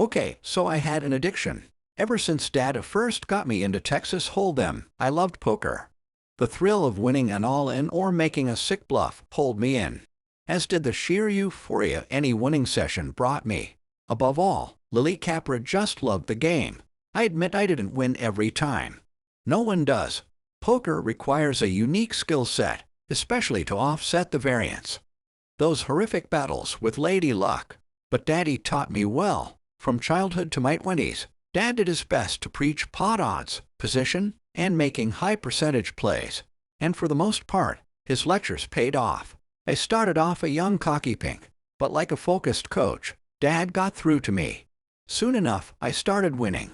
Okay, so I had an addiction. Ever since Dad first got me into Texas Hold'em, I loved poker. The thrill of winning an all-in or making a sick bluff pulled me in, as did the sheer euphoria any winning session brought me. Above all, Lily Capra just loved the game. I admit I didn't win every time. No one does. Poker requires a unique skill set, especially to offset the variance. Those horrific battles with Lady Luck. But Daddy taught me well. From childhood to my 20s, Dad did his best to preach pot odds, position, and making high percentage plays. And for the most part, his lectures paid off. I started off a young cocky pink, but like a focused coach, Dad got through to me. Soon enough, I started winning.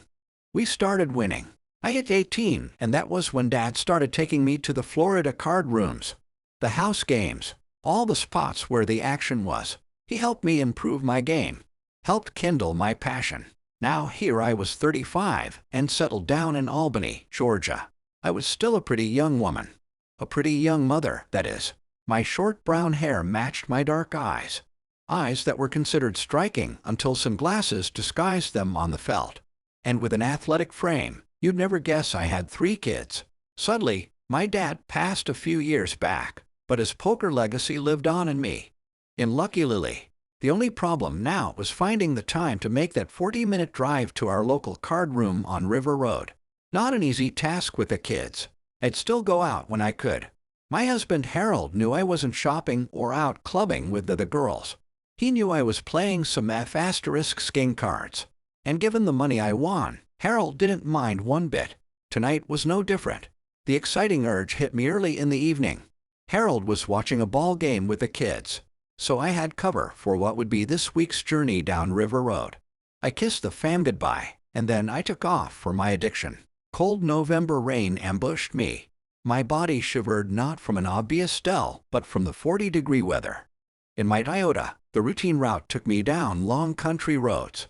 We started winning. I hit 18, and that was when Dad started taking me to the Florida card rooms, the house games, all the spots where the action was. He helped me improve my game, helped kindle my passion. Now here I was 35 and settled down in Albany, Georgia. I was still a pretty young woman. A pretty young mother, that is. My short brown hair matched my dark eyes. Eyes that were considered striking until some glasses disguised them on the felt. And with an athletic frame, you'd never guess I had 3 kids. Suddenly, my dad passed a few years back, but his poker legacy lived on in me. In Lucky Lily. The only problem now was finding the time to make that 40-minute drive to our local card room on River Road. Not an easy task with the kids. I'd still go out when I could. My husband Harold knew I wasn't shopping or out clubbing with the girls. He knew I was playing some F*** cards. And given the money I won, Harold didn't mind one bit. Tonight was no different. The exciting urge hit me early in the evening. Harold was watching a ball game with the kids, so I had cover for what would be this week's journey down River Road. I kissed the fam goodbye, and then I took off for my addiction. Cold November rain ambushed me. My body shivered not from an obvious stell, but from the 40-degree weather. In my Toyota, the routine route took me down long country roads.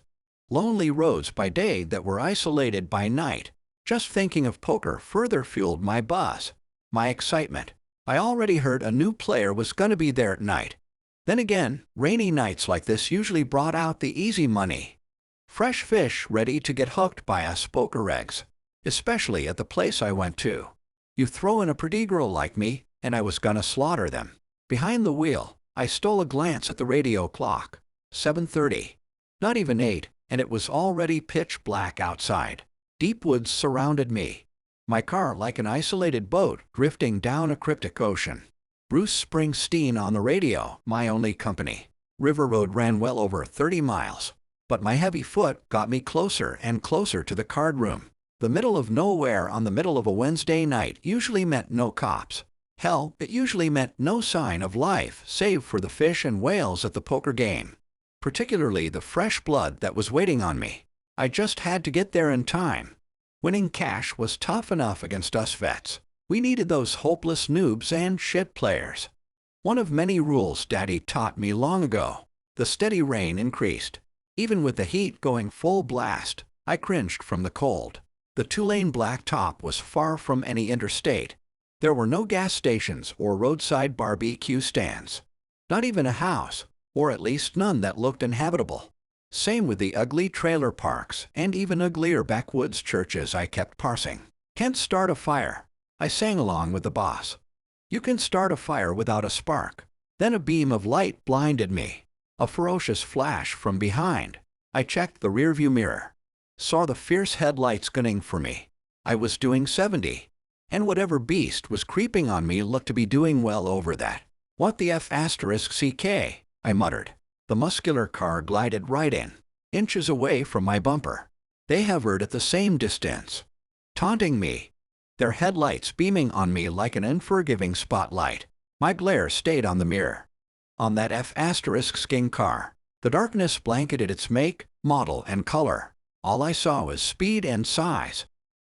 Lonely roads by day that were isolated by night. Just thinking of poker further fueled my buzz, my excitement. I already heard a new player was gonna be there at night. Then again, rainy nights like this usually brought out the easy money. Fresh fish ready to get hooked by us poker eggs, especially at the place I went to. You throw in a pretty girl like me, and I was gonna slaughter them. Behind the wheel, I stole a glance at the radio clock. 7:30. Not even 8, and it was already pitch black outside. Deep woods surrounded me. My car like an isolated boat drifting down a cryptic ocean. Bruce Springsteen on the radio, my only company. River Road ran well over 30 miles. But my heavy foot got me closer and closer to the card room. The middle of nowhere on the middle of a Wednesday night usually meant no cops. Hell, it usually meant no sign of life save for the fish and whales at the poker game. Particularly the fresh blood that was waiting on me. I just had to get there in time. Winning cash was tough enough against us vets. We needed those hopeless noobs and shit players. One of many rules Daddy taught me long ago. The steady rain increased. Even with the heat going full blast, I cringed from the cold. The 2-lane blacktop was far from any interstate. There were no gas stations or roadside barbecue stands. Not even a house, or at least none that looked inhabitable. Same with the ugly trailer parks and even uglier backwoods churches I kept parsing. Can't start a fire. I sang along with the boss. You can start a fire without a spark. Then a beam of light blinded me. A ferocious flash from behind. I checked the rearview mirror. Saw the fierce headlights gunning for me. I was doing 70. And whatever beast was creeping on me looked to be doing well over that. What the F***ck? I muttered. The muscular car glided right in, inches away from my bumper. They hovered at the same distance, taunting me, their headlights beaming on me like an unforgiving spotlight. My glare stayed on the mirror. On that F***ing car. The darkness blanketed its make, model, and color. All I saw was speed and size.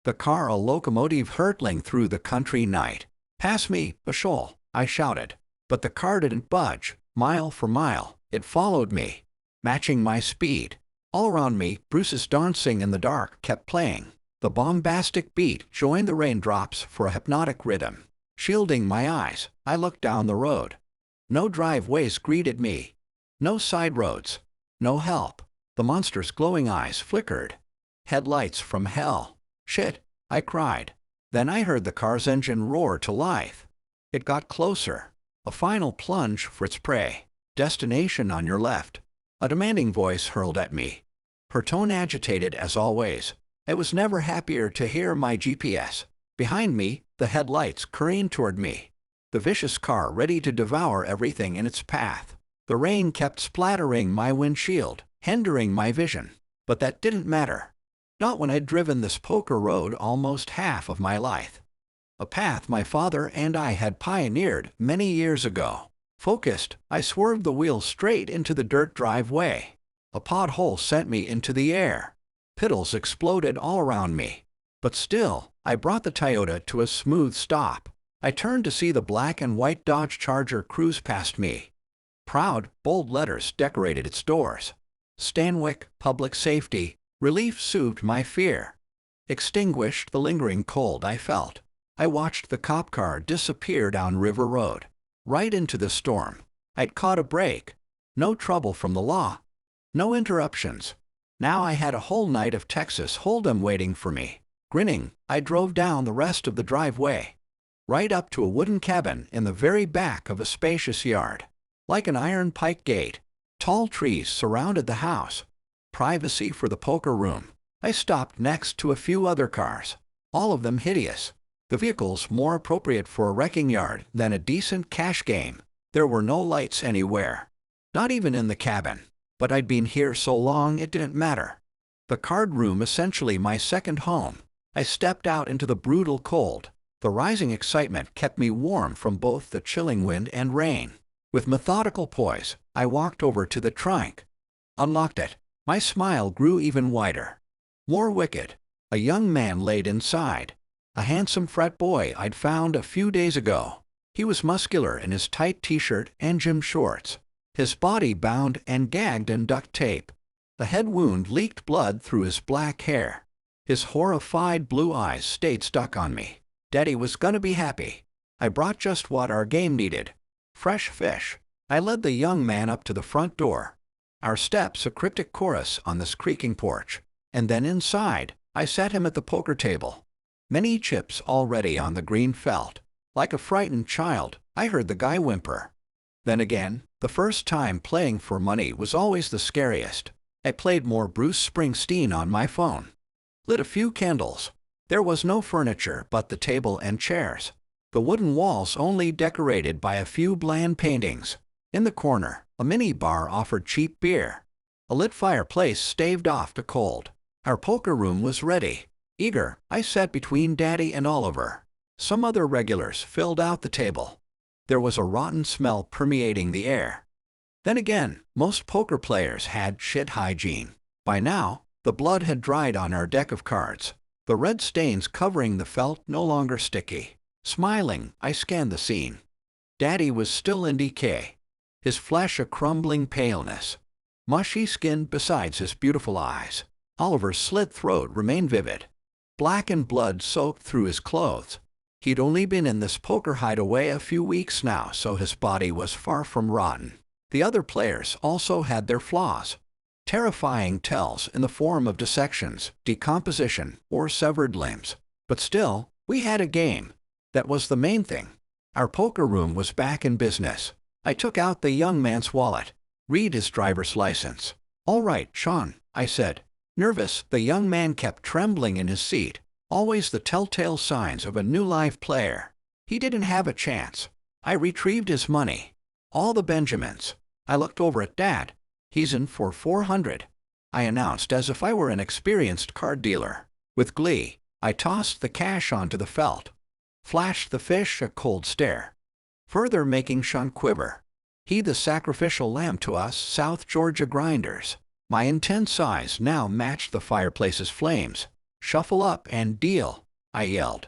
The car a locomotive hurtling through the country night. "Pass me, Bashol," I shouted. But the car didn't budge. Mile for mile, it followed me, matching my speed. All around me, Bruce's Dancing in the Dark kept playing. The bombastic beat joined the raindrops for a hypnotic rhythm. Shielding my eyes, I looked down the road. No driveways greeted me. No side roads. No help. The monster's glowing eyes flickered. Headlights from hell. Shit, I cried. Then I heard the car's engine roar to life. It got closer. A final plunge for its prey. Destination on your left. A demanding voice hurled at me. Her tone agitated as always. I was never happier to hear my GPS. Behind me, the headlights careened toward me. The vicious car ready to devour everything in its path. The rain kept splattering my windshield, hindering my vision. But that didn't matter. Not when I'd driven this poker road almost half of my life. A path my father and I had pioneered many years ago. Focused, I swerved the wheel straight into the dirt driveway. A pothole sent me into the air. Piddles exploded all around me. But still, I brought the Toyota to a smooth stop. I turned to see the black and white Dodge Charger cruise past me. Proud, bold letters decorated its doors. Stanwyck, Public Safety. Relief soothed my fear. Extinguished the lingering cold I felt. I watched the cop car disappear down River Road. Right into the storm. I'd caught a break. No trouble from the law. No interruptions. Now I had a whole night of Texas Hold'em waiting for me. Grinning, I drove down the rest of the driveway. Right up to a wooden cabin in the very back of a spacious yard. Like an iron pike gate, tall trees surrounded the house. Privacy for the poker room. I stopped next to a few other cars. All of them hideous. The vehicles more appropriate for a wrecking yard than a decent cash game. There were no lights anywhere. Not even in the cabin. But I'd been here so long it didn't matter. The card room essentially my second home. I stepped out into the brutal cold. The rising excitement kept me warm from both the chilling wind and rain. With methodical poise, I walked over to the trunk. Unlocked it. My smile grew even wider. More wicked. A young man laid inside. A handsome frat boy I'd found a few days ago. He was muscular in his tight t-shirt and gym shorts. His body bound and gagged in duct tape. The head wound leaked blood through his black hair. His horrified blue eyes stayed stuck on me. Daddy was gonna be happy. I brought just what our game needed. Fresh fish. I led the young man up to the front door. Our steps a cryptic chorus on this creaking porch. And then inside, I sat him at the poker table. Many chips already on the green felt. Like a frightened child, I heard the guy whimper. Then again, the first time playing for money was always the scariest. I played more Bruce Springsteen on my phone. Lit a few candles. There was no furniture but the table and chairs. The wooden walls only decorated by a few bland paintings. In the corner, a mini bar offered cheap beer. A lit fireplace staved off the cold. Our poker room was ready. Eager, I sat between Daddy and Oliver. Some other regulars filled out the table. There was a rotten smell permeating the air. Then again, most poker players had shit hygiene. By now, the blood had dried on our deck of cards. The red stains covering the felt no longer sticky. Smiling, I scanned the scene. Daddy was still in decay. His flesh a crumbling paleness. Mushy skin besides his beautiful eyes. Oliver's slit throat remained vivid. Black and blood soaked through his clothes. He'd only been in this poker hideaway a few weeks now, so his body was far from rotten. The other players also had their flaws. Terrifying tells in the form of dissections, decomposition, or severed limbs. But still, we had a game. That was the main thing. Our poker room was back in business. I took out the young man's wallet. Read his driver's license. "All right, Sean," I said. Nervous, the young man kept trembling in his seat. Always the telltale signs of a new live player. He didn't have a chance. I retrieved his money. All the Benjamins. I looked over at Dad. "He's in for 400. I announced as if I were an experienced card dealer. With glee, I tossed the cash onto the felt. Flashed the fish a cold stare. Further making Sean quiver. He the sacrificial lamb to us South Georgia grinders. My intense eyes now matched the fireplace's flames. "Shuffle up and deal," I yelled.